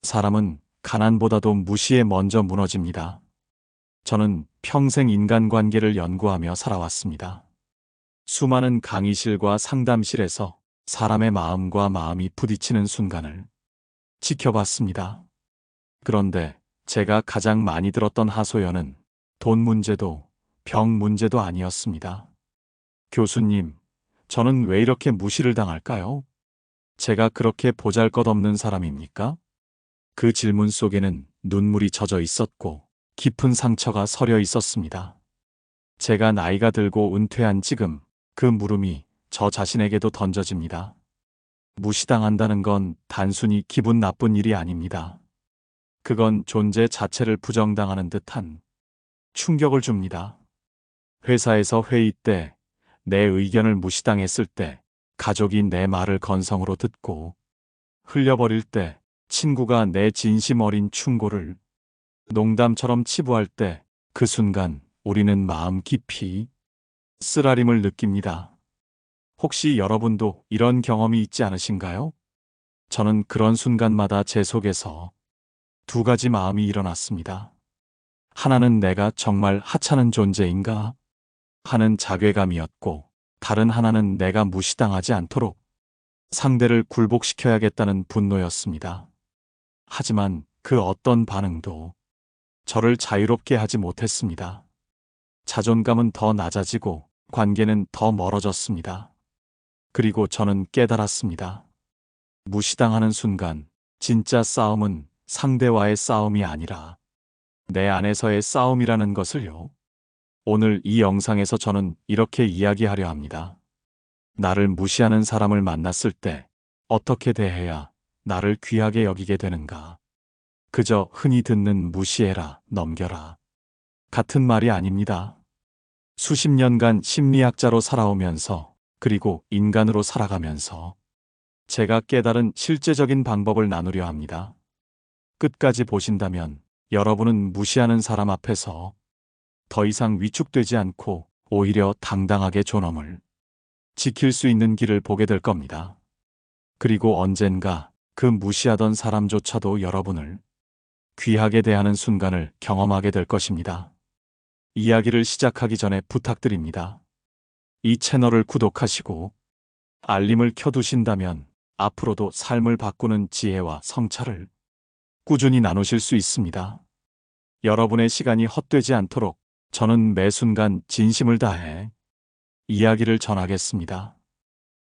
사람은 가난보다도 무시에 먼저 무너집니다. 저는 평생 인간관계를 연구하며 살아왔습니다. 수많은 강의실과 상담실에서 사람의 마음과 마음이 부딪히는 순간을 지켜봤습니다. 그런데 제가 가장 많이 들었던 하소연은 돈 문제도 병 문제도 아니었습니다. 교수님, 저는 왜 이렇게 무시를 당할까요? 제가 그렇게 보잘것없는 사람입니까? 그 질문 속에는 눈물이 젖어 있었고 깊은 상처가 서려 있었습니다. 제가 나이가 들고 은퇴한 지금 그 물음이 저 자신에게도 던져집니다. 무시당한다는 건 단순히 기분 나쁜 일이 아닙니다. 그건 존재 자체를 부정당하는 듯한 충격을 줍니다. 회사에서 회의 때, 내 의견을 무시당했을 때, 가족이 내 말을 건성으로 듣고, 흘려버릴 때, 친구가 내 진심 어린 충고를 농담처럼 치부할 때, 그 순간 우리는 마음 깊이 쓰라림을 느낍니다. 혹시 여러분도 이런 경험이 있지 않으신가요? 저는 그런 순간마다 제 속에서 두 가지 마음이 일어났습니다. 하나는 내가 정말 하찮은 존재인가 하는 자괴감이었고, 다른 하나는 내가 무시당하지 않도록 상대를 굴복시켜야겠다는 분노였습니다. 하지만 그 어떤 반응도 저를 자유롭게 하지 못했습니다. 자존감은 더 낮아지고 관계는 더 멀어졌습니다. 그리고 저는 깨달았습니다. 무시당하는 순간 진짜 싸움은 상대와의 싸움이 아니라 내 안에서의 싸움이라는 것을요. 오늘 이 영상에서 저는 이렇게 이야기하려 합니다. 나를 무시하는 사람을 만났을 때 어떻게 대해야 나를 귀하게 여기게 되는가? 그저 흔히 듣는 무시해라, 넘겨라 같은 말이 아닙니다. 수십 년간 심리학자로 살아오면서 그리고 인간으로 살아가면서 제가 깨달은 실제적인 방법을 나누려 합니다. 끝까지 보신다면 여러분은 무시하는 사람 앞에서 더 이상 위축되지 않고 오히려 당당하게 존엄을 지킬 수 있는 길을 보게 될 겁니다. 그리고 언젠가 그 무시하던 사람조차도 여러분을 귀하게 대하는 순간을 경험하게 될 것입니다. 이야기를 시작하기 전에 부탁드립니다. 이 채널을 구독하시고 알림을 켜두신다면 앞으로도 삶을 바꾸는 지혜와 성찰을 꾸준히 나누실 수 있습니다. 여러분의 시간이 헛되지 않도록 저는 매 순간 진심을 다해 이야기를 전하겠습니다.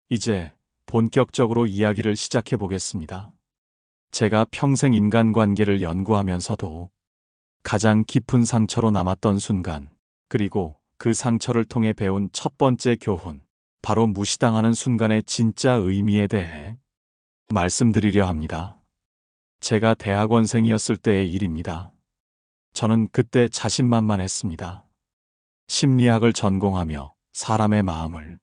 이제 본격적으로 이야기를 시작해 보겠습니다. 제가 평생 인간관계를 연구하면서도 가장 깊은 상처로 남았던 순간, 그리고 그 상처를 통해 배운 첫 번째 교훈, 바로 무시당하는 순간의 진짜 의미에 대해 말씀드리려 합니다. 제가 대학원생이었을 때의 일입니다. 저는 그때 자신만만했습니다. 심리학을 전공하며 사람의 마음을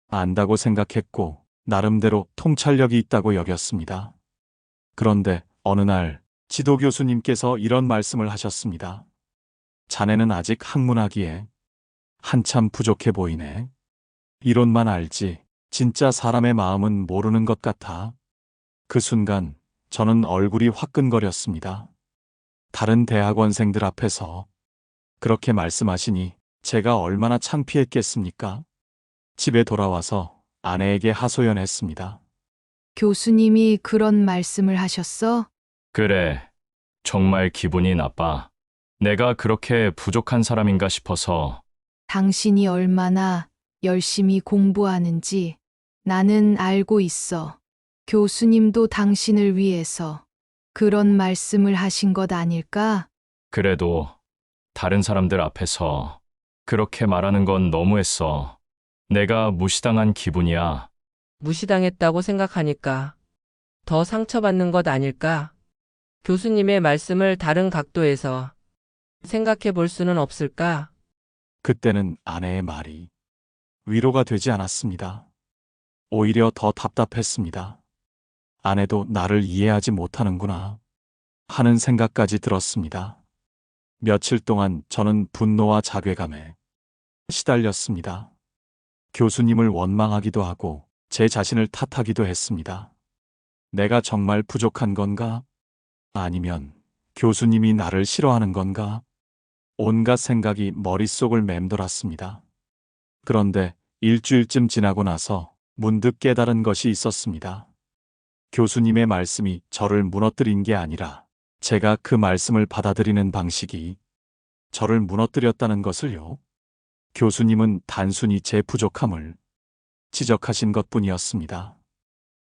안다고 생각했고 나름대로 통찰력이 있다고 여겼습니다. 그런데 어느 날 지도 교수님께서 이런 말씀을 하셨습니다. 자네는 아직 학문하기에 한참 부족해 보이네. 이론만 알지 진짜 사람의 마음은 모르는 것 같아. 그 순간 저는 얼굴이 화끈거렸습니다. 다른 대학원생들 앞에서 그렇게 말씀하시니 제가 얼마나 창피했겠습니까? 집에 돌아와서 아내에게 하소연했습니다. 교수님이 그런 말씀을 하셨어? 그래, 정말 기분이 나빠. 내가 그렇게 부족한 사람인가 싶어서. 당신이 얼마나 열심히 공부하는지 나는 알고 있어. 교수님도 당신을 위해서 그런 말씀을 하신 것 아닐까? 그래도 다른 사람들 앞에서 그렇게 말하는 건 너무했어. 내가 무시당한 기분이야. 무시당했다고 생각하니까 더 상처받는 것 아닐까? 교수님의 말씀을 다른 각도에서 생각해 볼 수는 없을까? 그때는 아내의 말이 위로가 되지 않았습니다. 오히려 더 답답했습니다. 아내도 나를 이해하지 못하는구나 하는 생각까지 들었습니다. 며칠 동안 저는 분노와 자괴감에 시달렸습니다. 교수님을 원망하기도 하고 제 자신을 탓하기도 했습니다. 내가 정말 부족한 건가? 아니면 교수님이 나를 싫어하는 건가? 온갖 생각이 머릿속을 맴돌았습니다. 그런데 일주일쯤 지나고 나서 문득 깨달은 것이 있었습니다. 교수님의 말씀이 저를 무너뜨린 게 아니라 제가 그 말씀을 받아들이는 방식이 저를 무너뜨렸다는 것을요. 교수님은 단순히 제 부족함을 지적하신 것뿐이었습니다.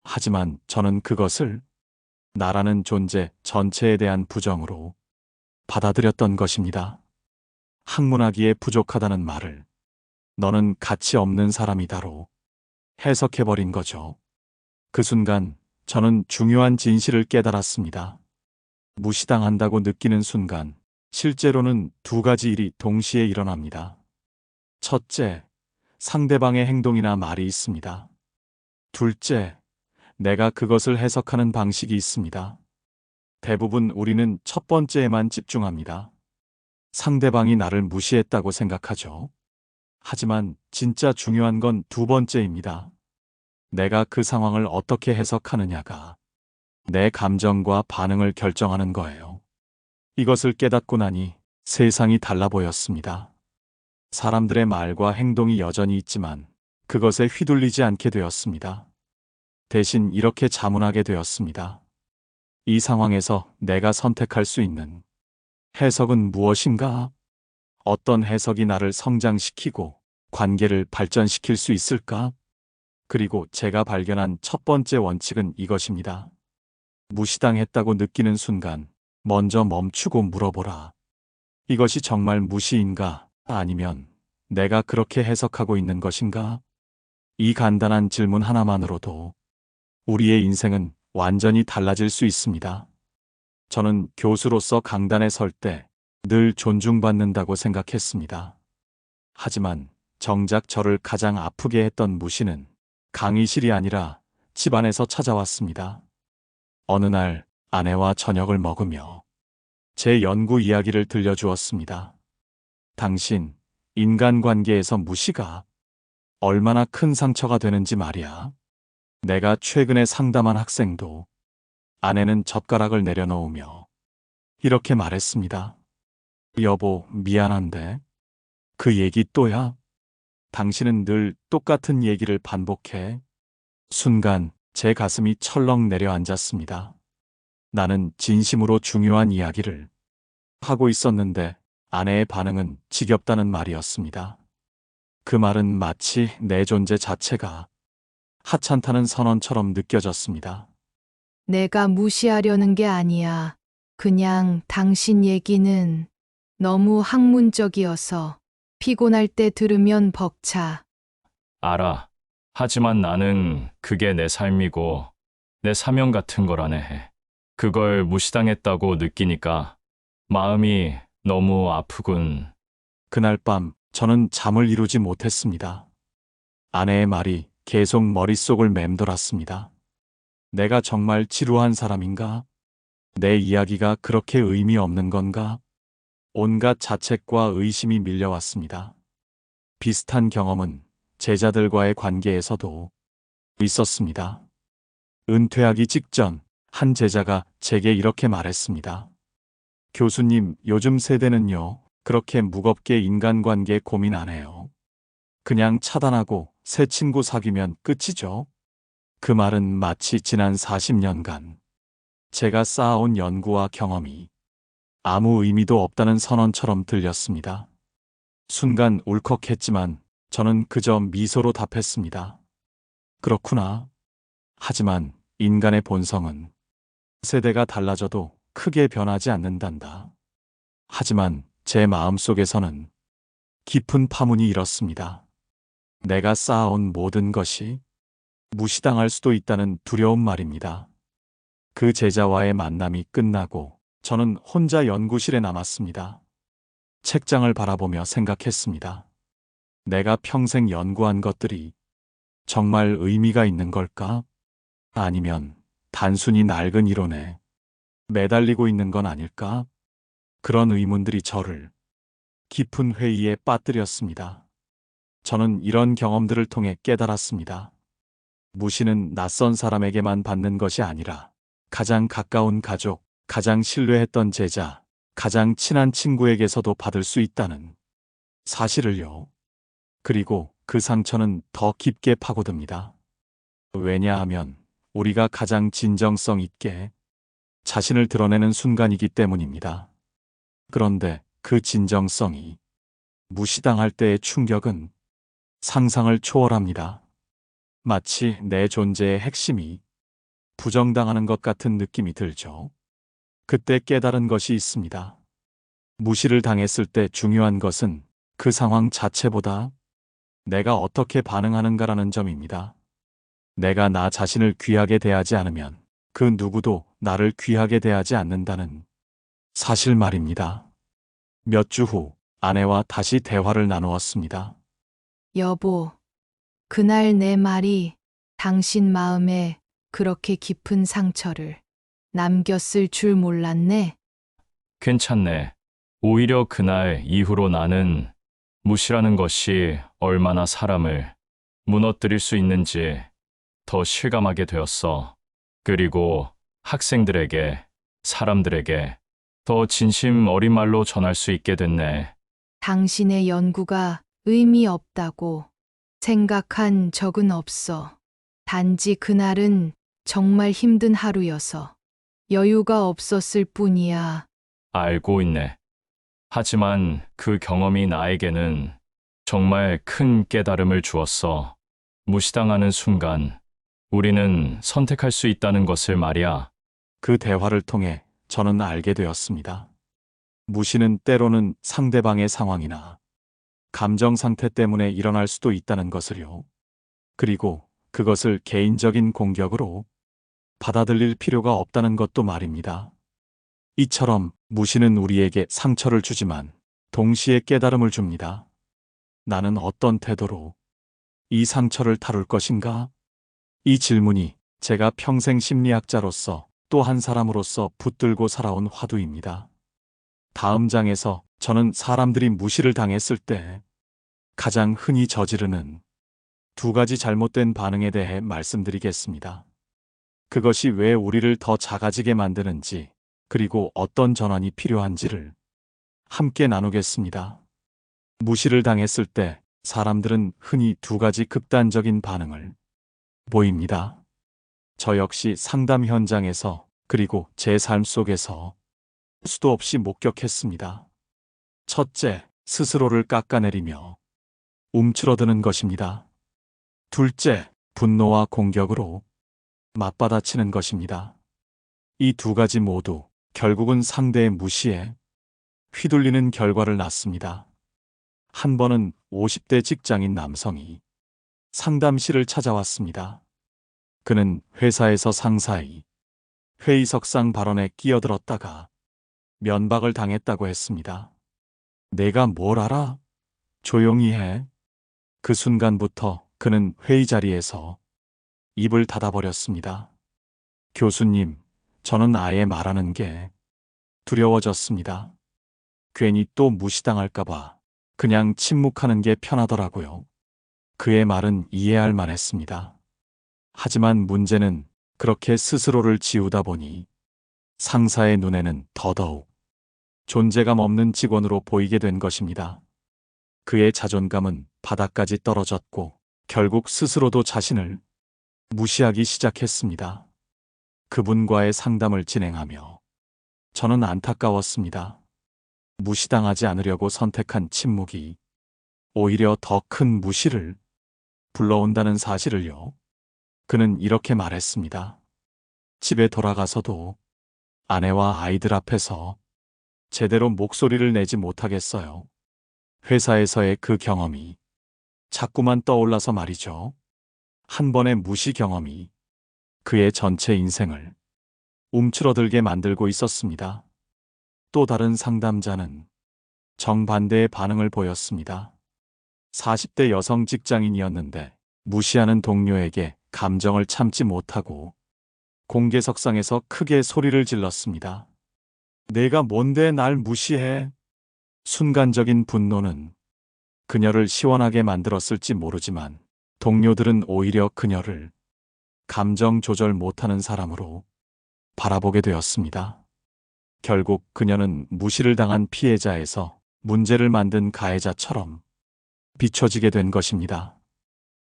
하지만 저는 그것을 나라는 존재 전체에 대한 부정으로 받아들였던 것입니다. 학문하기에 부족하다는 말을 너는 가치 없는 사람이다로 해석해버린 거죠. 그 순간 저는 중요한 진실을 깨달았습니다. 무시당한다고 느끼는 순간 실제로는 두 가지 일이 동시에 일어납니다. 첫째, 상대방의 행동이나 말이 있습니다. 둘째, 내가 그것을 해석하는 방식이 있습니다. 대부분 우리는 첫 번째에만 집중합니다. 상대방이 나를 무시했다고 생각하죠. 하지만 진짜 중요한 건 두 번째입니다. 내가 그 상황을 어떻게 해석하느냐가 내 감정과 반응을 결정하는 거예요. 이것을 깨닫고 나니 세상이 달라 보였습니다. 사람들의 말과 행동이 여전히 있지만 그것에 휘둘리지 않게 되었습니다. 대신 이렇게 자문하게 되었습니다. 이 상황에서 내가 선택할 수 있는 해석은 무엇인가? 어떤 해석이 나를 성장시키고 관계를 발전시킬 수 있을까? 그리고 제가 발견한 첫 번째 원칙은 이것입니다. 무시당했다고 느끼는 순간 먼저 멈추고 물어보라. 이것이 정말 무시인가? 아니면 내가 그렇게 해석하고 있는 것인가? 이 간단한 질문 하나만으로도 우리의 인생은 완전히 달라질 수 있습니다. 저는 교수로서 강단에 설 때 늘 존중받는다고 생각했습니다. 하지만 정작 저를 가장 아프게 했던 무시는 강의실이 아니라 집안에서 찾아왔습니다. 어느 날 아내와 저녁을 먹으며 제 연구 이야기를 들려주었습니다. 당신, 인간관계에서 무시가 얼마나 큰 상처가 되는지 말이야. 내가 최근에 상담한 학생도 아내는 젓가락을 내려놓으며 이렇게 말했습니다. 여보, 미안한데 그 얘기 또야? 당신은 늘 똑같은 얘기를 반복해. 순간 제 가슴이 철렁 내려앉았습니다. 나는 진심으로 중요한 이야기를 하고 있었는데 아내의 반응은 지겹다는 말이었습니다. 그 말은 마치 내 존재 자체가 하찮다는 선언처럼 느껴졌습니다. 내가 무시하려는 게 아니야. 그냥 당신 얘기는 너무 학문적이어서 피곤할 때 들으면 벅차. 알아. 하지만 나는 그게 내 삶이고 내 사명 같은 거라네 해. 그걸 무시당했다고 느끼니까 마음이 너무 아프군. 그날 밤 저는 잠을 이루지 못했습니다. 아내의 말이 계속 머릿속을 맴돌았습니다. 내가 정말 지루한 사람인가? 내 이야기가 그렇게 의미 없는 건가? 온갖 자책과 의심이 밀려왔습니다. 비슷한 경험은 제자들과의 관계에서도 있었습니다. 은퇴하기 직전 한 제자가 제게 이렇게 말했습니다. 교수님, 요즘 세대는요, 그렇게 무겁게 인간관계 고민 안 해요. 그냥 차단하고 새 친구 사귀면 끝이죠. 그 말은 마치 지난 40년간 제가 쌓아온 연구와 경험이 아무 의미도 없다는 선언처럼 들렸습니다. 순간 울컥했지만 저는 그저 미소로 답했습니다. 그렇구나. 하지만 인간의 본성은 세대가 달라져도 크게 변하지 않는단다. 하지만 제 마음속에서는 깊은 파문이 일었습니다. 내가 쌓아온 모든 것이 무시당할 수도 있다는 두려운 말입니다. 그 제자와의 만남이 끝나고 저는 혼자 연구실에 남았습니다. 책장을 바라보며 생각했습니다. 내가 평생 연구한 것들이 정말 의미가 있는 걸까? 아니면 단순히 낡은 이론에 매달리고 있는 건 아닐까? 그런 의문들이 저를 깊은 회의에 빠뜨렸습니다. 저는 이런 경험들을 통해 깨달았습니다. 무시는 낯선 사람에게만 받는 것이 아니라 가장 가까운 가족, 가장 신뢰했던 제자, 가장 친한 친구에게서도 받을 수 있다는 사실을요. 그리고 그 상처는 더 깊게 파고듭니다. 왜냐하면 우리가 가장 진정성 있게 자신을 드러내는 순간이기 때문입니다. 그런데 그 진정성이 무시당할 때의 충격은 상상을 초월합니다. 마치 내 존재의 핵심이 부정당하는 것 같은 느낌이 들죠. 그때 깨달은 것이 있습니다. 무시를 당했을 때 중요한 것은 그 상황 자체보다 내가 어떻게 반응하는가라는 점입니다. 내가 나 자신을 귀하게 대하지 않으면 그 누구도 나를 귀하게 대하지 않는다는 사실 말입니다. 몇 주 후 아내와 다시 대화를 나누었습니다. 여보, 그날 내 말이 당신 마음에 그렇게 깊은 상처를 남겼을 줄 몰랐네. 괜찮네. 오히려 그날 이후로 나는 무시라는 것이 얼마나 사람을 무너뜨릴 수 있는지 더 실감하게 되었어. 그리고 학생들에게, 사람들에게 더 진심 어린 말로 전할 수 있게 됐네. 당신의 연구가 의미 없다고 생각한 적은 없어. 단지 그날은 정말 힘든 하루여서 여유가 없었을 뿐이야. 알고 있네. 하지만 그 경험이 나에게는 정말 큰 깨달음을 주었어. 무시당하는 순간, 우리는 선택할 수 있다는 것을 말이야. 그 대화를 통해 저는 알게 되었습니다. 무시는 때로는 상대방의 상황이나 감정 상태 때문에 일어날 수도 있다는 것을요. 그리고 그것을 개인적인 공격으로 받아들일 필요가 없다는 것도 말입니다. 이처럼 무시는 우리에게 상처를 주지만 동시에 깨달음을 줍니다. 나는 어떤 태도로 이 상처를 다룰 것인가? 이 질문이 제가 평생 심리학자로서 또 한 사람으로서 붙들고 살아온 화두입니다. 다음 장에서 저는 사람들이 무시를 당했을 때 가장 흔히 저지르는 두 가지 잘못된 반응에 대해 말씀드리겠습니다. 그것이 왜 우리를 더 작아지게 만드는지, 그리고 어떤 전환이 필요한지를 함께 나누겠습니다. 무시를 당했을 때 사람들은 흔히 두 가지 극단적인 반응을 보입니다. 저 역시 상담 현장에서 그리고 제 삶 속에서 수도 없이 목격했습니다. 첫째, 스스로를 깎아내리며 움츠러드는 것입니다. 둘째, 분노와 공격으로 맞받아치는 것입니다. 이 두 가지 모두 결국은 상대의 무시에 휘둘리는 결과를 낳습니다. 한 번은 50대 직장인 남성이 상담실을 찾아왔습니다. 그는 회사에서 상사의 회의석상 발언에 끼어들었다가 면박을 당했다고 했습니다. 내가 뭘 알아? 조용히 해. 그 순간부터 그는 회의 자리에서 입을 닫아버렸습니다. 교수님, 저는 아예 말하는 게 두려워졌습니다. 괜히 또 무시당할까봐 그냥 침묵하는 게 편하더라고요. 그의 말은 이해할 만했습니다. 하지만 문제는 그렇게 스스로를 지우다 보니 상사의 눈에는 더더욱 존재감 없는 직원으로 보이게 된 것입니다. 그의 자존감은 바닥까지 떨어졌고 결국 스스로도 자신을 무시하기 시작했습니다. 그분과의 상담을 진행하며 저는 안타까웠습니다. 무시당하지 않으려고 선택한 침묵이 오히려 더 큰 무시를 불러온다는 사실을요. 그는 이렇게 말했습니다. 집에 돌아가서도 아내와 아이들 앞에서 제대로 목소리를 내지 못하겠어요. 회사에서의 그 경험이 자꾸만 떠올라서 말이죠. 한 번의 무시 경험이 그의 전체 인생을 움츠러들게 만들고 있었습니다. 또 다른 상담자는 정반대의 반응을 보였습니다. 40대 여성 직장인이었는데 무시하는 동료에게 감정을 참지 못하고 공개석상에서 크게 소리를 질렀습니다. 내가 뭔데 날 무시해? 순간적인 분노는 그녀를 시원하게 만들었을지 모르지만 동료들은 오히려 그녀를 감정 조절 못하는 사람으로 바라보게 되었습니다. 결국 그녀는 무시를 당한 피해자에서 문제를 만든 가해자처럼 비춰지게 된 것입니다.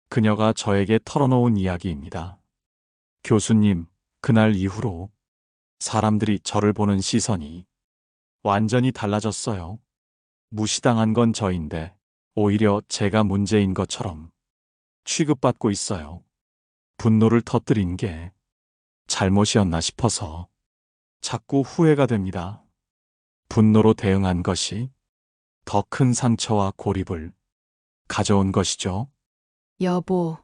그녀가 저에게 털어놓은 이야기입니다. 교수님, 그날 이후로 사람들이 저를 보는 시선이 완전히 달라졌어요. 무시당한 건 저인데 오히려 제가 문제인 것처럼 취급받고 있어요. 분노를 터뜨린 게 잘못이었나 싶어서 자꾸 후회가 됩니다. 분노로 대응한 것이 더 큰 상처와 고립을 가져온 것이죠. 여보,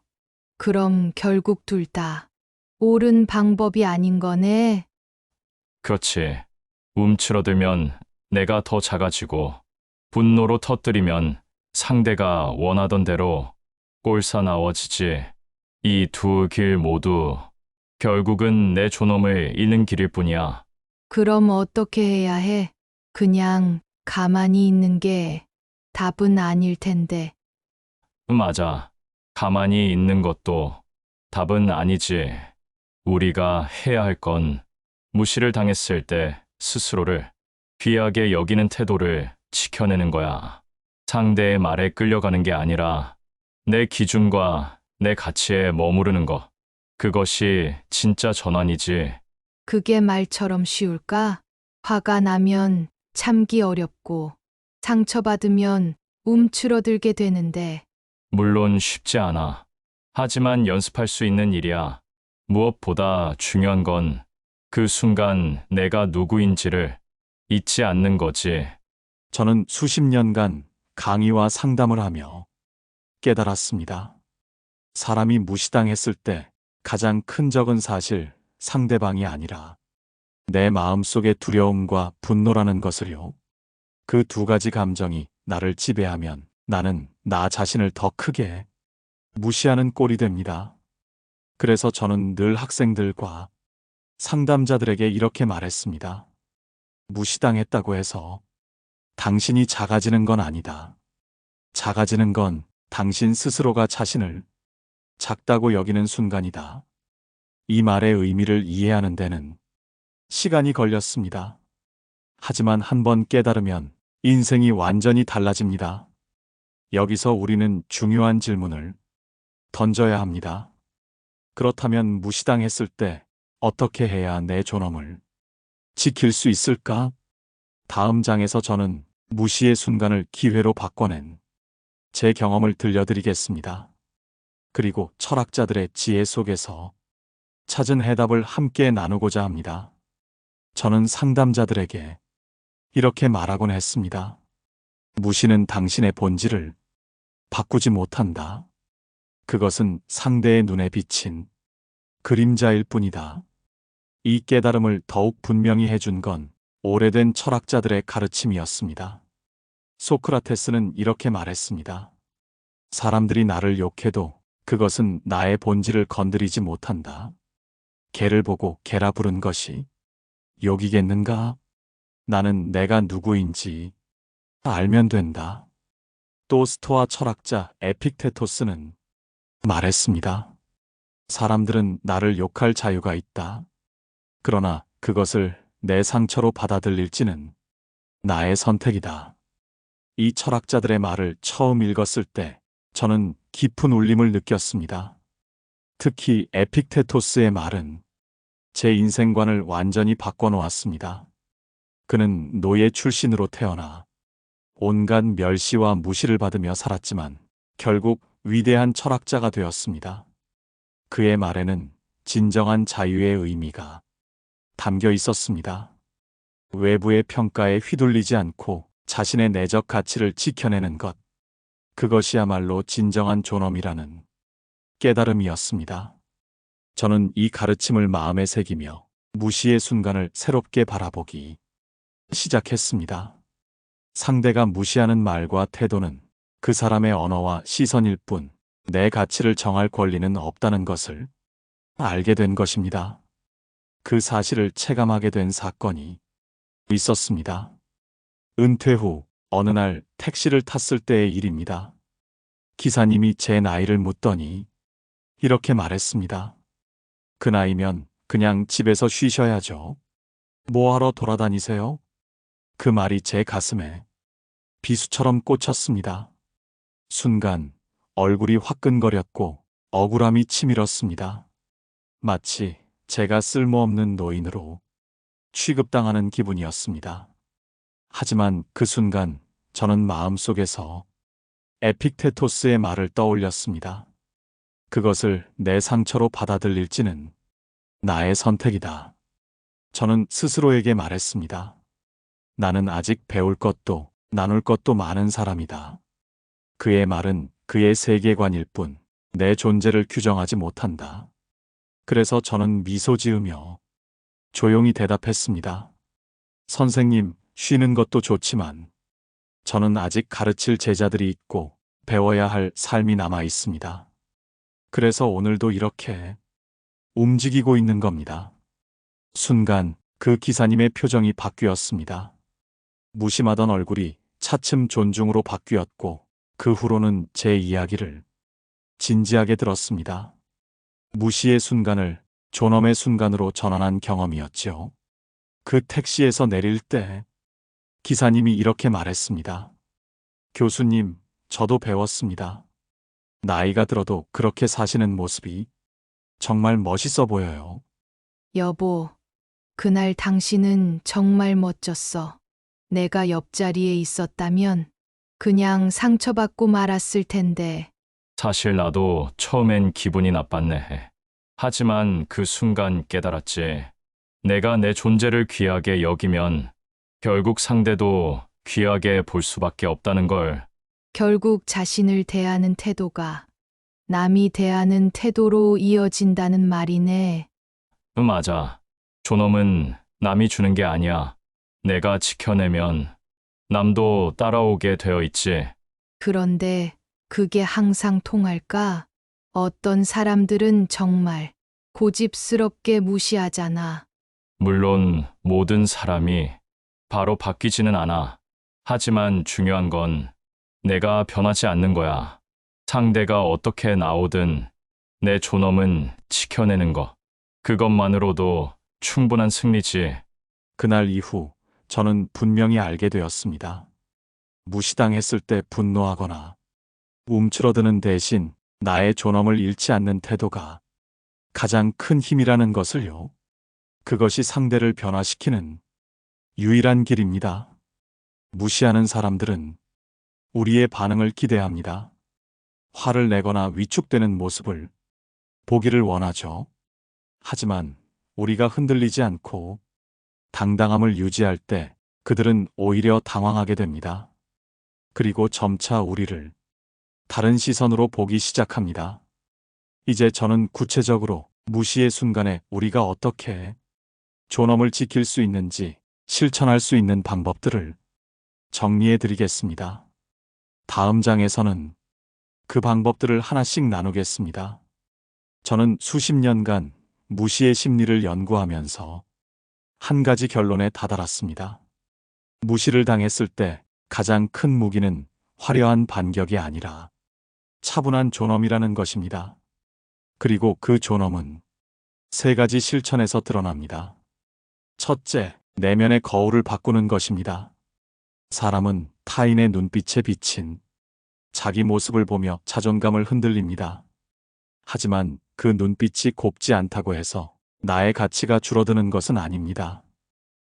그럼 결국 둘 다 옳은 방법이 아닌 거네. 그렇지. 움츠러들면 내가 더 작아지고 분노로 터뜨리면 상대가 원하던 대로 꼴사나워지지. 이 두 길 모두 결국은 내 존엄을 잃는 길일 뿐이야. 그럼 어떻게 해야 해? 그냥 가만히 있는 게 답은 아닐 텐데. 맞아. 가만히 있는 것도 답은 아니지. 우리가 해야 할 건 무시를 당했을 때 스스로를 귀하게 여기는 태도를 지켜내는 거야. 상대의 말에 끌려가는 게 아니라 내 기준과 내 가치에 머무르는 것. 그것이 진짜 전환이지. 그게 말처럼 쉬울까? 화가 나면 참기 어렵고 상처받으면 움츠러들게 되는데 물론 쉽지 않아. 하지만 연습할 수 있는 일이야. 무엇보다 중요한 건 그 순간 내가 누구인지를 잊지 않는 거지. 저는 수십 년간 강의와 상담을 하며 깨달았습니다. 사람이 무시당했을 때 가장 큰 적은 사실 상대방이 아니라 내 마음속의 두려움과 분노라는 것을요. 그 두 가지 감정이 나를 지배하면 나는 나 자신을 더 크게 무시하는 꼴이 됩니다. 그래서 저는 늘 학생들과 상담자들에게 이렇게 말했습니다. 무시당했다고 해서 당신이 작아지는 건 아니다. 작아지는 건 당신 스스로가 자신을 작다고 여기는 순간이다. 이 말의 의미를 이해하는 데는 시간이 걸렸습니다. 하지만 한번 깨달으면 인생이 완전히 달라집니다. 여기서 우리는 중요한 질문을 던져야 합니다. 그렇다면 무시당했을 때 어떻게 해야 내 존엄을 지킬 수 있을까? 다음 장에서 저는 무시의 순간을 기회로 바꿔낸 제 경험을 들려드리겠습니다. 그리고 철학자들의 지혜 속에서 찾은 해답을 함께 나누고자 합니다. 저는 상담자들에게 이렇게 말하곤 했습니다. 무시는 당신의 본질을 바꾸지 못한다. 그것은 상대의 눈에 비친 그림자일 뿐이다. 이 깨달음을 더욱 분명히 해준 건 오래된 철학자들의 가르침이었습니다. 소크라테스는 이렇게 말했습니다. 사람들이 나를 욕해도 그것은 나의 본질을 건드리지 못한다. 개를 보고 개라 부른 것이 욕이겠는가? 나는 내가 누구인지 알면 된다. 또 스토아 철학자 에픽테토스는 말했습니다. 사람들은 나를 욕할 자유가 있다. 그러나 그것을 내 상처로 받아들일지는 나의 선택이다. 이 철학자들의 말을 처음 읽었을 때 저는 깊은 울림을 느꼈습니다. 특히 에픽테토스의 말은 제 인생관을 완전히 바꿔놓았습니다. 그는 노예 출신으로 태어나 온갖 멸시와 무시를 받으며 살았지만 결국 위대한 철학자가 되었습니다. 그의 말에는 진정한 자유의 의미가 담겨 있었습니다. 외부의 평가에 휘둘리지 않고 자신의 내적 가치를 지켜내는 것. 그것이야말로 진정한 존엄이라는 깨달음이었습니다. 저는 이 가르침을 마음에 새기며 무시의 순간을 새롭게 바라보기 시작했습니다. 상대가 무시하는 말과 태도는 그 사람의 언어와 시선일 뿐 내 가치를 정할 권리는 없다는 것을 알게 된 것입니다. 그 사실을 체감하게 된 사건이 있었습니다. 은퇴 후 어느 날 택시를 탔을 때의 일입니다. 기사님이 제 나이를 묻더니 이렇게 말했습니다. 그 나이면 그냥 집에서 쉬셔야죠. 뭐하러 돌아다니세요? 그 말이 제 가슴에 비수처럼 꽂혔습니다. 순간 얼굴이 화끈거렸고 억울함이 치밀었습니다. 마치 제가 쓸모없는 노인으로 취급당하는 기분이었습니다. 하지만 그 순간 저는 마음속에서 에픽테토스의 말을 떠올렸습니다. 그것을 내 상처로 받아들일지는 나의 선택이다. 저는 스스로에게 말했습니다. 나는 아직 배울 것도 나눌 것도 많은 사람이다. 그의 말은 그의 세계관일 뿐 내 존재를 규정하지 못한다. 그래서 저는 미소 지으며 조용히 대답했습니다. 선생님, 쉬는 것도 좋지만 저는 아직 가르칠 제자들이 있고 배워야 할 삶이 남아 있습니다. 그래서 오늘도 이렇게 움직이고 있는 겁니다. 순간 그 기사님의 표정이 바뀌었습니다. 무심하던 얼굴이 차츰 존중으로 바뀌었고 그 후로는 제 이야기를 진지하게 들었습니다. 무시의 순간을 존엄의 순간으로 전환한 경험이었죠. 그 택시에서 내릴 때 기사님이 이렇게 말했습니다. 교수님, 저도 배웠습니다. 나이가 들어도 그렇게 사시는 모습이 정말 멋있어 보여요. 여보, 그날 당신은 정말 멋졌어. 내가 옆자리에 있었다면 그냥 상처받고 말았을 텐데. 사실 나도 처음엔 기분이 나빴네. 하지만 그 순간 깨달았지. 내가 내 존재를 귀하게 여기면 결국 상대도 귀하게 볼 수밖에 없다는 걸. 결국 자신을 대하는 태도가 남이 대하는 태도로 이어진다는 말이네. 맞아. 존엄은 남이 주는 게 아니야. 내가 지켜내면 남도 따라오게 되어 있지. 그런데 그게 항상 통할까? 어떤 사람들은 정말 고집스럽게 무시하잖아. 물론 모든 사람이 바로 바뀌지는 않아. 하지만 중요한 건 내가 변하지 않는 거야. 상대가 어떻게 나오든 내 존엄은 지켜내는 거. 그것만으로도 충분한 승리지. 그날 이후 저는 분명히 알게 되었습니다. 무시당했을 때 분노하거나 움츠러드는 대신 나의 존엄을 잃지 않는 태도가 가장 큰 힘이라는 것을요. 그것이 상대를 변화시키는 유일한 길입니다. 무시하는 사람들은 우리의 반응을 기대합니다. 화를 내거나 위축되는 모습을 보기를 원하죠. 하지만 우리가 흔들리지 않고 당당함을 유지할 때 그들은 오히려 당황하게 됩니다. 그리고 점차 우리를 다른 시선으로 보기 시작합니다. 이제 저는 구체적으로 무시의 순간에 우리가 어떻게 존엄을 지킬 수 있는지 실천할 수 있는 방법들을 정리해 드리겠습니다. 다음 장에서는 그 방법들을 하나씩 나누겠습니다. 저는 수십 년간 무시의 심리를 연구하면서 한 가지 결론에 다다랐습니다. 무시를 당했을 때 가장 큰 무기는 화려한 반격이 아니라 차분한 존엄이라는 것입니다. 그리고 그 존엄은 세 가지 실천에서 드러납니다. 첫째, 내면의 거울을 바꾸는 것입니다. 사람은 타인의 눈빛에 비친 자기 모습을 보며 자존감을 흔들립니다. 하지만 그 눈빛이 곱지 않다고 해서 나의 가치가 줄어드는 것은 아닙니다.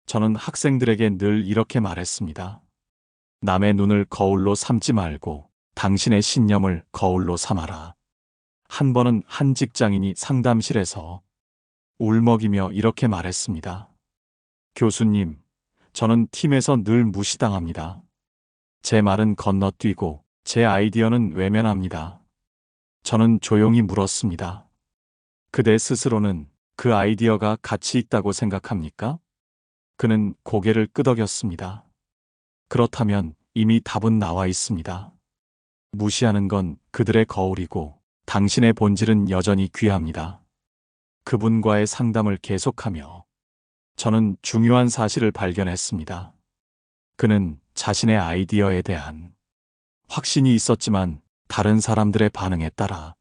저는 학생들에게 늘 이렇게 말했습니다. 남의 눈을 거울로 삼지 말고 당신의 신념을 거울로 삼아라. 한 번은 한 직장인이 상담실에서 울먹이며 이렇게 말했습니다. 교수님, 저는 팀에서 늘 무시당합니다. 제 말은 건너뛰고 제 아이디어는 외면합니다. 저는 조용히 물었습니다. 그대 스스로는 그 아이디어가 가치 있다고 생각합니까? 그는 고개를 끄덕였습니다. 그렇다면 이미 답은 나와 있습니다. 무시하는 건 그들의 거울이고 당신의 본질은 여전히 귀합니다. 그분과의 상담을 계속하며 저는 중요한 사실을 발견했습니다. 그는 자신의 아이디어에 대한 확신이 있었지만 다른 사람들의 반응에 따라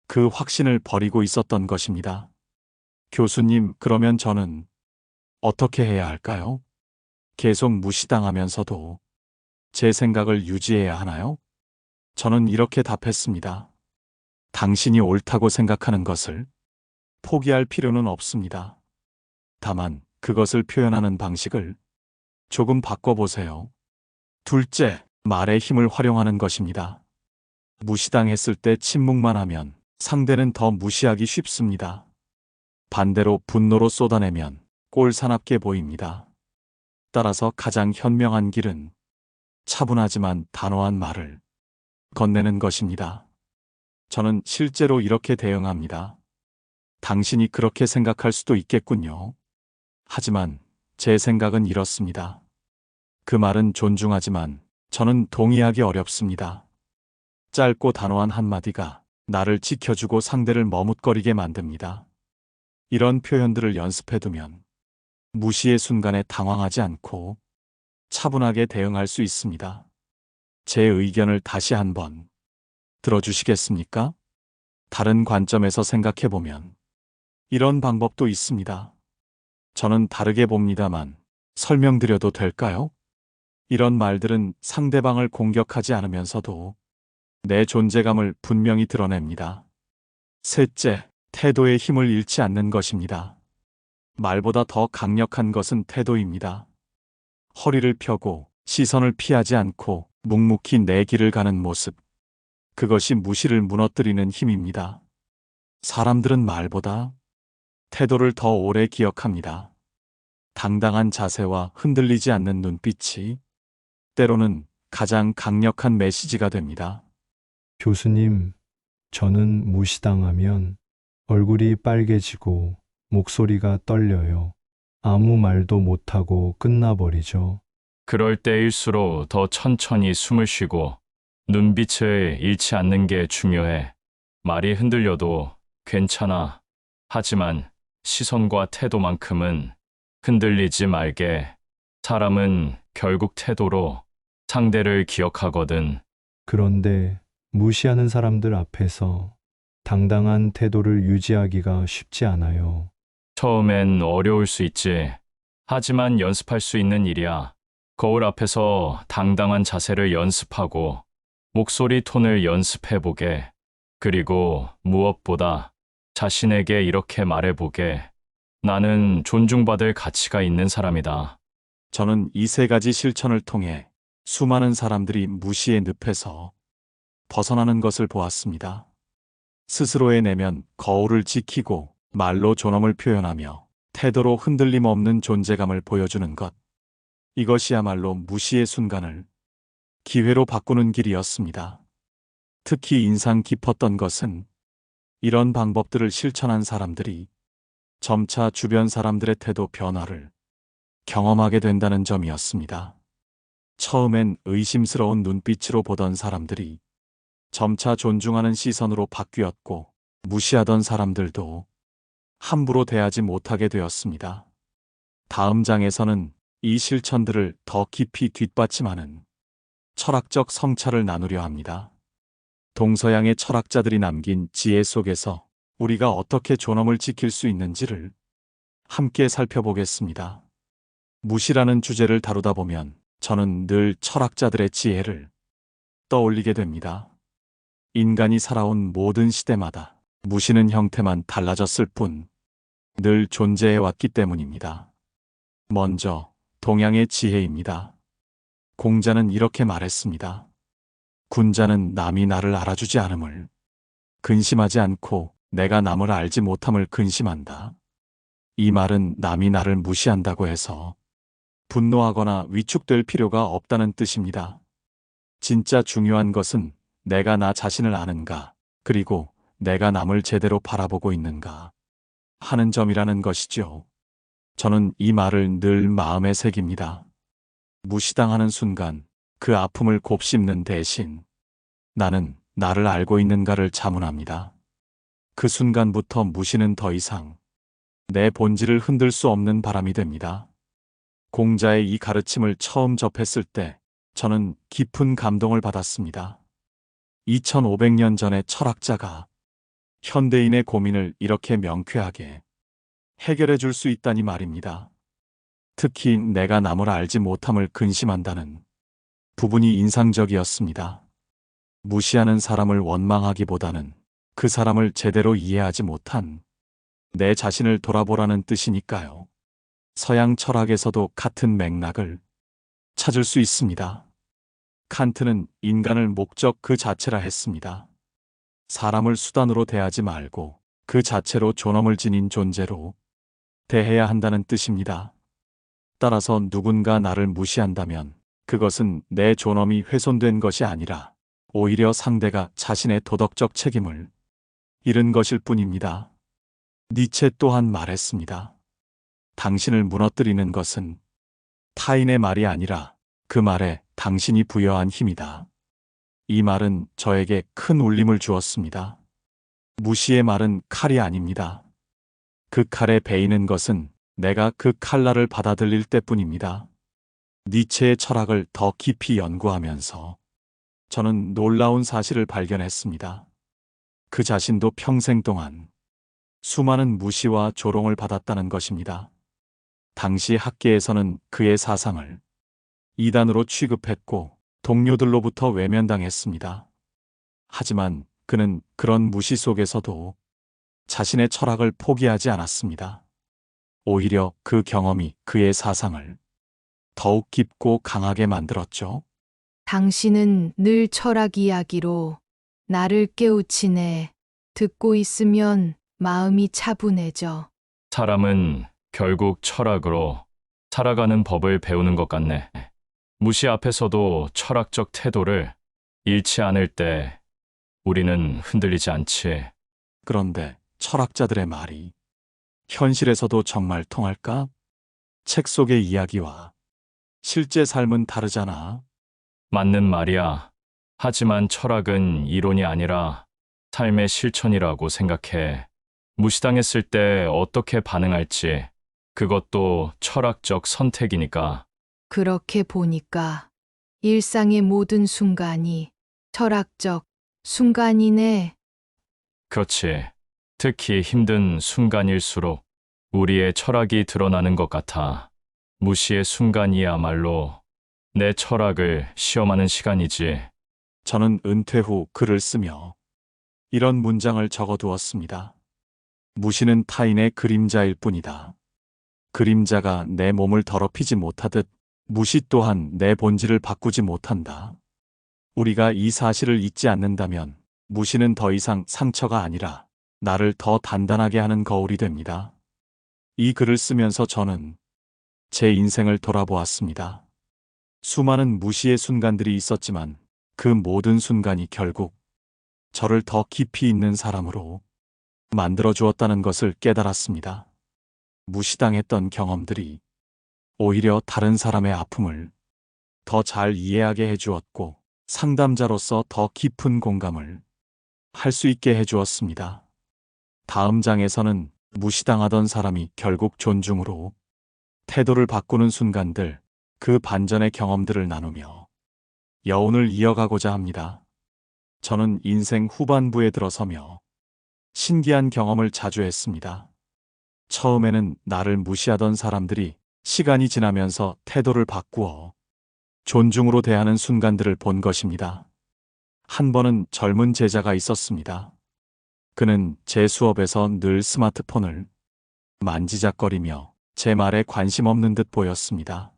그 확신을 버리고 있었던 것입니다. 교수님, 그러면 저는 어떻게 해야 할까요? 계속 무시당하면서도 제 생각을 유지해야 하나요? 저는 이렇게 답했습니다. 당신이 옳다고 생각하는 것을 포기할 필요는 없습니다. 다만 그것을 표현하는 방식을 조금 바꿔보세요. 둘째, 말의 힘을 활용하는 것입니다. 무시당했을 때 침묵만 하면 상대는 더 무시하기 쉽습니다. 반대로 분노로 쏟아내면 꼴사납게 보입니다. 따라서 가장 현명한 길은 차분하지만 단호한 말을 건네는 것입니다. 저는 실제로 이렇게 대응합니다. 당신이 그렇게 생각할 수도 있겠군요. 하지만 제 생각은 이렇습니다. 그 말은 존중하지만 저는 동의하기 어렵습니다. 짧고 단호한 한마디가 나를 지켜주고 상대를 머뭇거리게 만듭니다. 이런 표현들을 연습해두면 무시의 순간에 당황하지 않고 차분하게 대응할 수 있습니다. 제 의견을 다시 한번 들어주시겠습니까? 다른 관점에서 생각해보면 이런 방법도 있습니다. 저는 다르게 봅니다만 설명드려도 될까요? 이런 말들은 상대방을 공격하지 않으면서도 내 존재감을 분명히 드러냅니다. 셋째, 태도의 힘을 잃지 않는 것입니다. 말보다 더 강력한 것은 태도입니다. 허리를 펴고 시선을 피하지 않고 묵묵히 내 길을 가는 모습. 그것이 무시를 무너뜨리는 힘입니다. 사람들은 말보다 태도를 더 오래 기억합니다. 당당한 자세와 흔들리지 않는 눈빛이 때로는 가장 강력한 메시지가 됩니다. 교수님, 저는 무시당하면 얼굴이 빨개지고 목소리가 떨려요. 아무 말도 못하고 끝나버리죠. 그럴 때일수록 더 천천히 숨을 쉬고 눈빛을 잃지 않는 게 중요해. 말이 흔들려도 괜찮아. 하지만 시선과 태도만큼은 흔들리지 말게. 사람은 결국 태도로 상대를 기억하거든. 그런데 무시하는 사람들 앞에서 당당한 태도를 유지하기가 쉽지 않아요. 처음엔 어려울 수 있지. 하지만 연습할 수 있는 일이야. 거울 앞에서 당당한 자세를 연습하고 목소리 톤을 연습해보게. 그리고 무엇보다 자신에게 이렇게 말해보게. 나는 존중받을 가치가 있는 사람이다. 저는 이 세 가지 실천을 통해 수많은 사람들이 무시의 늪에서 벗어나는 것을 보았습니다. 스스로의 내면 거울을 지키고 말로 존엄을 표현하며 태도로 흔들림 없는 존재감을 보여주는 것. 이것이야말로 무시의 순간을 기회로 바꾸는 길이었습니다. 특히 인상 깊었던 것은 이런 방법들을 실천한 사람들이 점차 주변 사람들의 태도 변화를 경험하게 된다는 점이었습니다. 처음엔 의심스러운 눈빛으로 보던 사람들이 점차 존중하는 시선으로 바뀌었고 무시하던 사람들도 함부로 대하지 못하게 되었습니다. 다음 장에서는 이 실천들을 더 깊이 뒷받침하는 철학적 성찰을 나누려 합니다. 동서양의 철학자들이 남긴 지혜 속에서 우리가 어떻게 존엄을 지킬 수 있는지를 함께 살펴보겠습니다. 무시라는 주제를 다루다 보면 저는 늘 철학자들의 지혜를 떠올리게 됩니다. 인간이 살아온 모든 시대마다 무시는 형태만 달라졌을 뿐 늘 존재해 왔기 때문입니다. 먼저 동양의 지혜입니다. 공자는 이렇게 말했습니다. 군자는 남이 나를 알아주지 않음을 근심하지 않고 내가 남을 알지 못함을 근심한다. 이 말은 남이 나를 무시한다고 해서 분노하거나 위축될 필요가 없다는 뜻입니다. 진짜 중요한 것은 내가 나 자신을 아는가, 그리고 내가 남을 제대로 바라보고 있는가 하는 점이라는 것이죠. 저는 이 말을 늘 마음에 새깁니다. 무시당하는 순간 그 아픔을 곱씹는 대신 나는 나를 알고 있는가를 자문합니다. 그 순간부터 무시는 더 이상 내 본질을 흔들 수 없는 바람이 됩니다. 공자의 이 가르침을 처음 접했을 때 저는 깊은 감동을 받았습니다. 2500년 전의 철학자가 현대인의 고민을 이렇게 명쾌하게 해결해 줄 수 있다니 말입니다. 특히 내가 남을 알지 못함을 근심한다는 부분이 인상적이었습니다. 무시하는 사람을 원망하기보다는 그 사람을 제대로 이해하지 못한 내 자신을 돌아보라는 뜻이니까요. 서양 철학에서도 같은 맥락을 찾을 수 있습니다. 칸트는 인간을 목적 그 자체라 했습니다. 사람을 수단으로 대하지 말고 그 자체로 존엄을 지닌 존재로 대해야 한다는 뜻입니다. 따라서 누군가 나를 무시한다면 그것은 내 존엄이 훼손된 것이 아니라 오히려 상대가 자신의 도덕적 책임을 잃은 것일 뿐입니다. 니체 또한 말했습니다. 당신을 무너뜨리는 것은 타인의 말이 아니라 그 말에 당신이 부여한 힘이다. 이 말은 저에게 큰 울림을 주었습니다. 무시의 말은 칼이 아닙니다. 그 칼에 베이는 것은 내가 그 칼날을 받아들일 때뿐입니다. 니체의 철학을 더 깊이 연구하면서 저는 놀라운 사실을 발견했습니다. 그 자신도 평생 동안 수많은 무시와 조롱을 받았다는 것입니다. 당시 학계에서는 그의 사상을 이단으로 취급했고 동료들로부터 외면당했습니다. 하지만 그는 그런 무시 속에서도 자신의 철학을 포기하지 않았습니다. 오히려 그 경험이 그의 사상을 더욱 깊고 강하게 만들었죠. 당신은 늘 철학 이야기로 나를 깨우치네. 듣고 있으면 마음이 차분해져. 사람은 결국 철학으로 살아가는 법을 배우는 것 같네. 무시 앞에서도 철학적 태도를 잃지 않을 때 우리는 흔들리지 않지. 그런데 철학자들의 말이 현실에서도 정말 통할까? 책 속의 이야기와 실제 삶은 다르잖아. 맞는 말이야. 하지만 철학은 이론이 아니라 삶의 실천이라고 생각해. 무시당했을 때 어떻게 반응할지, 그것도 철학적 선택이니까. 그렇게 보니까 일상의 모든 순간이 철학적 순간이네. 그렇지. 특히 힘든 순간일수록 우리의 철학이 드러나는 것 같아. 무시의 순간이야말로 내 철학을 시험하는 시간이지. 저는 은퇴 후 글을 쓰며 이런 문장을 적어두었습니다. 무시는 타인의 그림자일 뿐이다. 그림자가 내 몸을 더럽히지 못하듯 무시 또한 내 본질을 바꾸지 못한다. 우리가 이 사실을 잊지 않는다면 무시는 더 이상 상처가 아니라 나를 더 단단하게 하는 거울이 됩니다. 이 글을 쓰면서 저는 제 인생을 돌아보았습니다. 수많은 무시의 순간들이 있었지만 그 모든 순간이 결국 저를 더 깊이 있는 사람으로 만들어 주었다는 것을 깨달았습니다. 무시당했던 경험들이 오히려 다른 사람의 아픔을 더 잘 이해하게 해주었고 상담자로서 더 깊은 공감을 할 수 있게 해주었습니다. 다음 장에서는 무시당하던 사람이 결국 존중으로 태도를 바꾸는 순간들, 그 반전의 경험들을 나누며 여운을 이어가고자 합니다. 저는 인생 후반부에 들어서며 신기한 경험을 자주 했습니다. 처음에는 나를 무시하던 사람들이 시간이 지나면서 태도를 바꾸어 존중으로 대하는 순간들을 본 것입니다. 한 번은 젊은 제자가 있었습니다. 그는 제 수업에서 늘 스마트폰을 만지작거리며 제 말에 관심 없는 듯 보였습니다.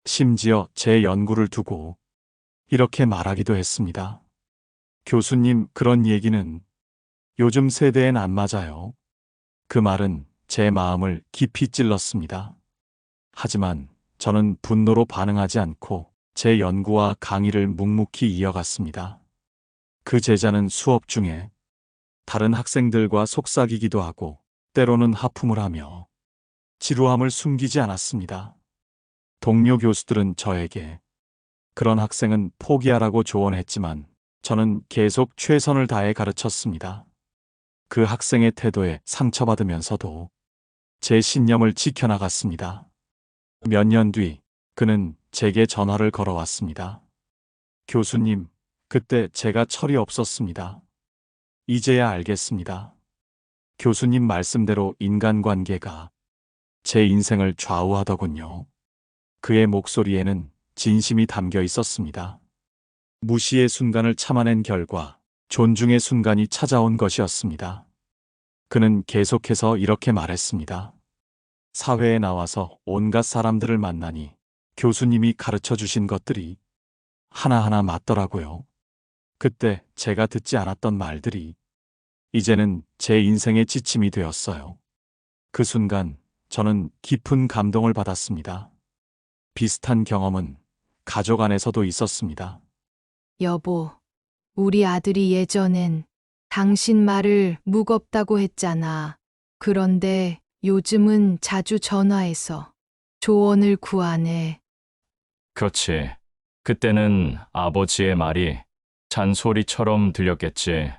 심지어 제 연구를 두고 이렇게 말하기도 했습니다. 교수님, 그런 얘기는 요즘 세대엔 안 맞아요. 그 말은 제 마음을 깊이 찔렀습니다. 하지만 저는 분노로 반응하지 않고 제 연구와 강의를 묵묵히 이어갔습니다. 그 제자는 수업 중에 다른 학생들과 속삭이기도 하고 때로는 하품을 하며 지루함을 숨기지 않았습니다. 동료 교수들은 저에게 그런 학생은 포기하라고 조언했지만 저는 계속 최선을 다해 가르쳤습니다. 그 학생의 태도에 상처받으면서도 제 신념을 지켜나갔습니다. 몇 년 뒤 그는 제게 전화를 걸어왔습니다. 교수님, 그때 제가 철이 없었습니다. 이제야 알겠습니다. 교수님 말씀대로 인간관계가 제 인생을 좌우하더군요. 그의 목소리에는 진심이 담겨 있었습니다. 무시의 순간을 참아낸 결과 존중의 순간이 찾아온 것이었습니다. 그는 계속해서 이렇게 말했습니다. 사회에 나와서 온갖 사람들을 만나니 교수님이 가르쳐 주신 것들이 하나하나 맞더라고요. 그때 제가 듣지 않았던 말들이 이제는 제 인생의 지침이 되었어요. 그 순간 저는 깊은 감동을 받았습니다. 비슷한 경험은 가족 안에서도 있었습니다. 여보, 우리 아들이 예전엔 당신 말을 무겁다고 했잖아. 그런데 요즘은 자주 전화해서 조언을 구하네. 그렇지. 그때는 아버지의 말이 잔소리처럼 들렸겠지.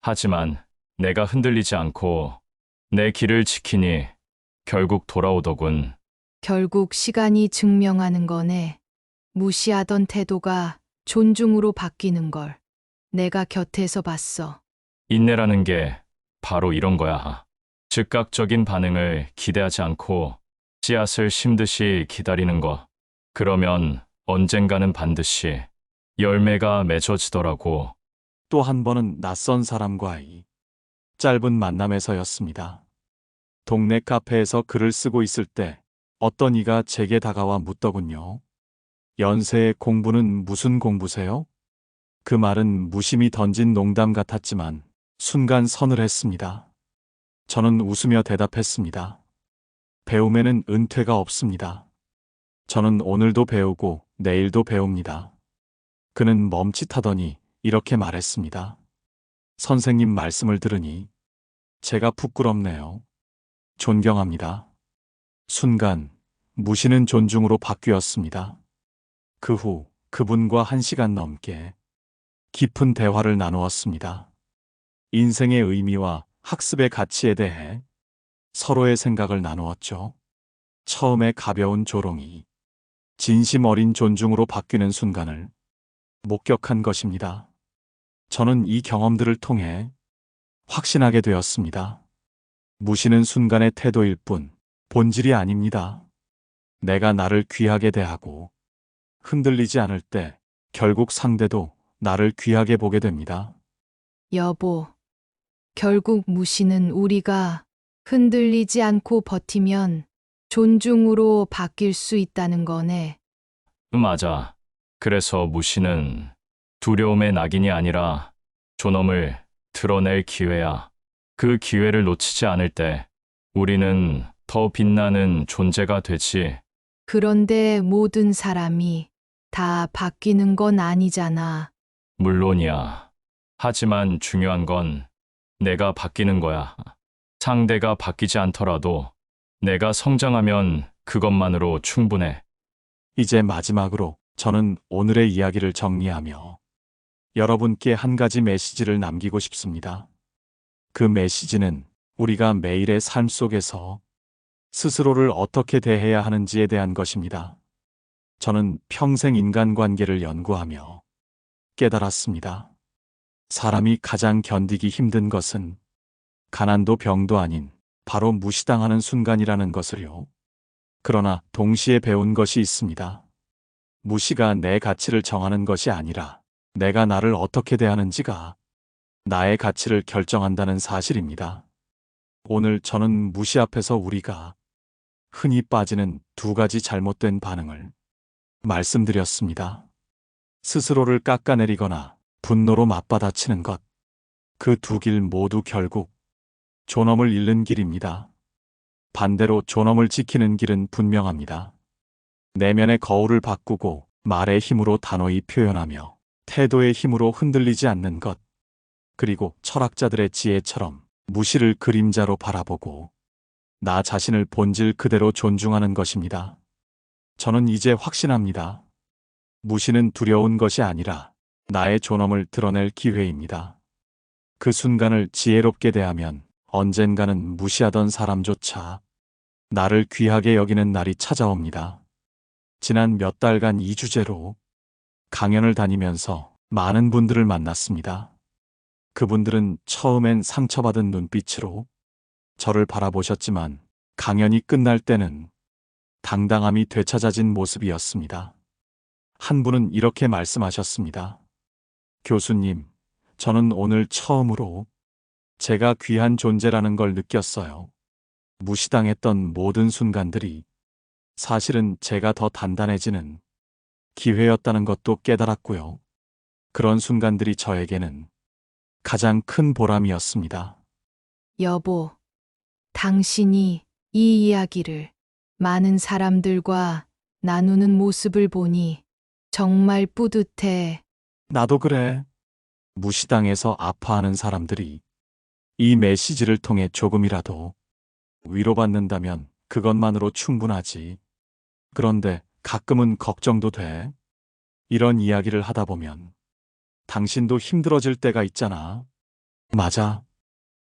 하지만 내가 흔들리지 않고 내 길을 지키니 결국 돌아오더군. 결국 시간이 증명하는 거네. 무시하던 태도가 존중으로 바뀌는 걸 내가 곁에서 봤어. 인내라는 게 바로 이런 거야. 즉각적인 반응을 기대하지 않고 씨앗을 심듯이 기다리는 거. 그러면 언젠가는 반드시 열매가 맺어지더라고. 또 한 번은 낯선 사람과의 짧은 만남에서였습니다. 동네 카페에서 글을 쓰고 있을 때 어떤 이가 제게 다가와 묻더군요. 연세의 공부는 무슨 공부세요? 그 말은 무심히 던진 농담 같았지만 순간 서늘했습니다. 저는 웃으며 대답했습니다. 배움에는 은퇴가 없습니다. 저는 오늘도 배우고 내일도 배웁니다. 그는 멈칫하더니 이렇게 말했습니다. 선생님 말씀을 들으니 제가 부끄럽네요. 존경합니다. 순간 무시는 존중으로 바뀌었습니다. 그 후 그분과 1시간 넘게 깊은 대화를 나누었습니다. 인생의 의미와 학습의 가치에 대해 서로의 생각을 나누었죠. 처음에 가벼운 조롱이 진심 어린 존중으로 바뀌는 순간을 목격한 것입니다. 저는 이 경험들을 통해 확신하게 되었습니다. 무시는 순간의 태도일 뿐 본질이 아닙니다. 내가 나를 귀하게 대하고 흔들리지 않을 때 결국 상대도 나를 귀하게 보게 됩니다. 여보, 결국 무시는 우리가 흔들리지 않고 버티면 존중으로 바뀔 수 있다는 거네. 맞아. 그래서 무시는 두려움의 낙인이 아니라 존엄을 드러낼 기회야. 그 기회를 놓치지 않을 때 우리는 더 빛나는 존재가 되지. 그런데 모든 사람이 다 바뀌는 건 아니잖아. 물론이야. 하지만 중요한 건 내가 바뀌는 거야. 상대가 바뀌지 않더라도 내가 성장하면 그것만으로 충분해. 이제 마지막으로 저는 오늘의 이야기를 정리하며 여러분께 한 가지 메시지를 남기고 싶습니다. 그 메시지는 우리가 매일의 삶 속에서 스스로를 어떻게 대해야 하는지에 대한 것입니다. 저는 평생 인간관계를 연구하며 깨달았습니다. 사람이 가장 견디기 힘든 것은 가난도 병도 아닌 바로 무시당하는 순간이라는 것을요. 그러나 동시에 배운 것이 있습니다. 무시가 내 가치를 정하는 것이 아니라 내가 나를 어떻게 대하는지가 나의 가치를 결정한다는 사실입니다. 오늘 저는 무시 앞에서 우리가 흔히 빠지는 2가지 잘못된 반응을 말씀드렸습니다. 스스로를 깎아내리거나 분노로 맞받아치는 것. 그 2길 모두 결국 존엄을 잃는 길입니다. 반대로 존엄을 지키는 길은 분명합니다. 내면의 거울을 바꾸고 말의 힘으로 단호히 표현하며 태도의 힘으로 흔들리지 않는 것. 그리고 철학자들의 지혜처럼 무시를 그림자로 바라보고 나 자신을 본질 그대로 존중하는 것입니다. 저는 이제 확신합니다. 무시는 두려운 것이 아니라 나의 존엄을 드러낼 기회입니다. 그 순간을 지혜롭게 대하면 언젠가는 무시하던 사람조차 나를 귀하게 여기는 날이 찾아옵니다. 지난 몇 달간 이 주제로 강연을 다니면서 많은 분들을 만났습니다. 그분들은 처음엔 상처받은 눈빛으로 저를 바라보셨지만 강연이 끝날 때는 당당함이 되찾아진 모습이었습니다. 한 분은 이렇게 말씀하셨습니다. 교수님, 저는 오늘 처음으로 제가 귀한 존재라는 걸 느꼈어요. 무시당했던 모든 순간들이 사실은 제가 더 단단해지는 기회였다는 것도 깨달았고요. 그런 순간들이 저에게는 가장 큰 보람이었습니다. 여보, 당신이 이 이야기를 많은 사람들과 나누는 모습을 보니 정말 뿌듯해. 나도 그래. 무시당해서 아파하는 사람들이 이 메시지를 통해 조금이라도 위로받는다면 그것만으로 충분하지. 그런데 가끔은 걱정도 돼. 이런 이야기를 하다 보면 당신도 힘들어질 때가 있잖아. 맞아.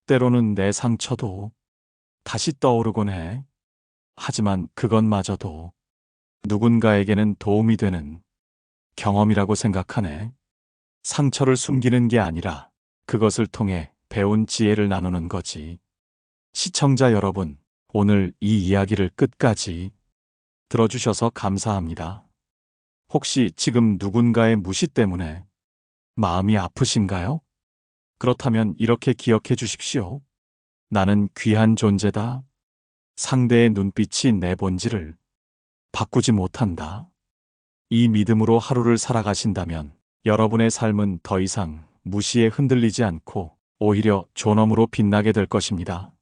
때로는 내 상처도 다시 떠오르곤 해. 하지만 그것마저도 누군가에게는 도움이 되는 경험이라고 생각하네. 상처를 숨기는 게 아니라 그것을 통해 배운 지혜를 나누는 거지. 시청자 여러분, 오늘 이 이야기를 끝까지 들어주셔서 감사합니다. 혹시 지금 누군가의 무시 때문에 마음이 아프신가요? 그렇다면 이렇게 기억해 주십시오. 나는 귀한 존재다. 상대의 눈빛이 내 본질을 바꾸지 못한다. 이 믿음으로 하루를 살아가신다면 여러분의 삶은 더 이상 무시에 흔들리지 않고 오히려 존엄으로 빛나게 될 것입니다.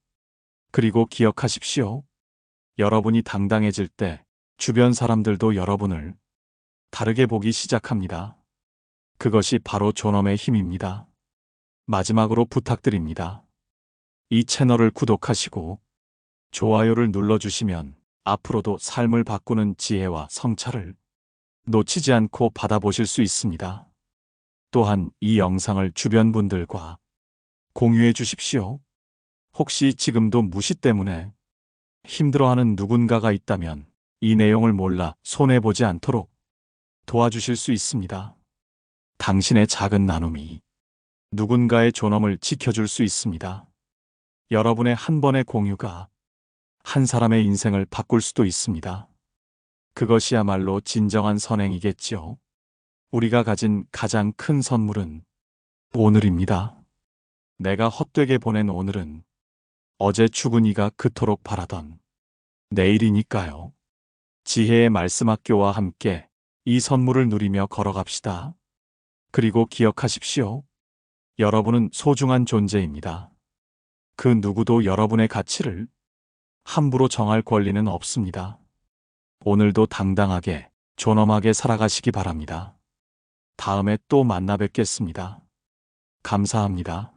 그리고 기억하십시오. 여러분이 당당해질 때 주변 사람들도 여러분을 다르게 보기 시작합니다. 그것이 바로 존엄의 힘입니다. 마지막으로 부탁드립니다. 이 채널을 구독하시고 좋아요를 눌러주시면 앞으로도 삶을 바꾸는 지혜와 성찰을 놓치지 않고 받아보실 수 있습니다. 또한 이 영상을 주변 분들과 공유해 주십시오. 혹시 지금도 무시 때문에 힘들어하는 누군가가 있다면 이 내용을 몰라 손해보지 않도록 도와주실 수 있습니다. 당신의 작은 나눔이 누군가의 존엄을 지켜줄 수 있습니다. 여러분의 한 번의 공유가 한 사람의 인생을 바꿀 수도 있습니다. 그것이야말로 진정한 선행이겠죠. 우리가 가진 가장 큰 선물은 오늘입니다. 내가 헛되게 보낸 오늘은 어제 죽은 이가 그토록 바라던 내일이니까요. 지혜의 말씀 학교와 함께 이 선물을 누리며 걸어갑시다. 그리고 기억하십시오. 여러분은 소중한 존재입니다. 그 누구도 여러분의 가치를 함부로 정할 권리는 없습니다. 오늘도 당당하게, 존엄하게 살아가시기 바랍니다. 다음에 또 만나 뵙겠습니다. 감사합니다.